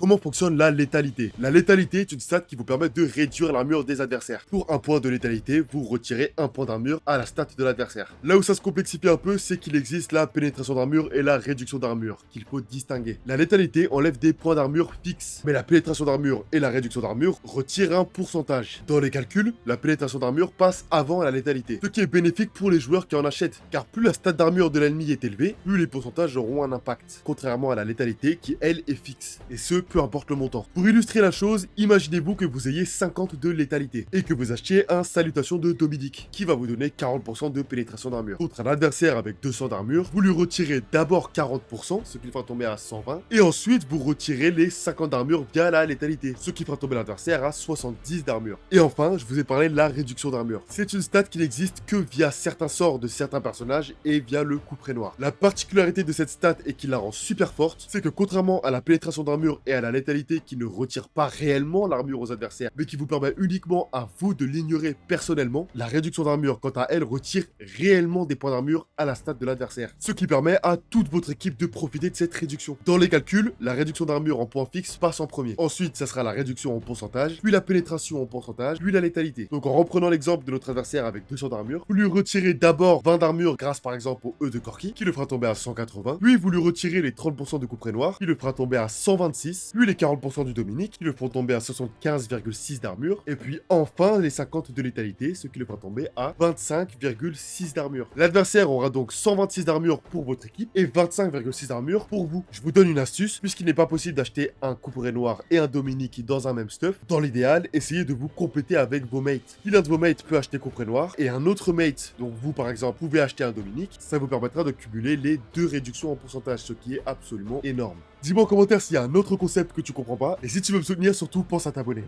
Comment fonctionne la létalité? La létalité est une stat qui vous permet de réduire l'armure des adversaires. Pour un point de létalité, vous retirez un point d'armure à la stat de l'adversaire. Là où ça se complexifie un peu, c'est qu'il existe la pénétration d'armure et la réduction d'armure, qu'il faut distinguer. La létalité enlève des points d'armure fixes, mais la pénétration d'armure et la réduction d'armure retirent un pourcentage. Dans les calculs, la pénétration d'armure passe avant la létalité, ce qui est bénéfique pour les joueurs qui en achètent, car plus la stat d'armure de l'ennemi est élevée, plus les pourcentages auront un impact, contrairement à la létalité qui, elle, est fixe. Et ce, peu importe le montant. Pour illustrer la chose, imaginez-vous que vous ayez 50 de létalité et que vous achetiez un Salutation de Dominique qui va vous donner 40% de pénétration d'armure. Contre un adversaire avec 200 d'armure, vous lui retirez d'abord 40%, ce qui le fera tomber à 120, et ensuite vous retirez les 50 d'armure via la létalité, ce qui fera tomber l'adversaire à 70 d'armure. Et enfin, je vous ai parlé de la réduction d'armure. C'est une stat qui n'existe que via certains sorts de certains personnages et via le couperet noir. La particularité de cette stat et qui la rend super forte, c'est que contrairement à la pénétration d'armure et à la létalité qui ne retire pas réellement l'armure aux adversaires, mais qui vous permet uniquement à vous de l'ignorer personnellement, la réduction d'armure, quant à elle, retire réellement des points d'armure à la stat de l'adversaire, ce qui permet à toute votre équipe de profiter de cette réduction. Dans les calculs, la réduction d'armure en point fixe passe en premier. Ensuite, ça sera la réduction en pourcentage, puis la pénétration en pourcentage, puis la létalité. Donc en reprenant l'exemple de notre adversaire avec 200 d'armure, vous lui retirez d'abord 20 d'armure grâce par exemple au E de Corki, qui le fera tomber à 180, puis vous lui retirez les 30% de couperet noir, qui le fera tomber à 126, puis les 40% du Dominique, qui le font tomber à 75,6 d'armure, et puis enfin les 50 de létalité, ce qui le fera tomber à 25,6 d'armure. L'adversaire aura donc 126 d'armure pour votre équipe et 25,6 d'armure pour vous. Je vous donne une astuce, puisqu'il n'est pas possible d'acheter un couperet noir et un Dominique dans un même stuff. Dans l'idéal, essayez de vous compléter avec vos mates. Si l'un de vos mates peut acheter couperet noir et un autre mate, donc vous par exemple, pouvez acheter un Dominique, ça vous permettra de cumuler les deux réductions en pourcentage, ce qui est absolument énorme. Dis-moi en commentaire s'il y a un autre concept que tu comprends pas, et si tu veux me soutenir, surtout pense à t'abonner.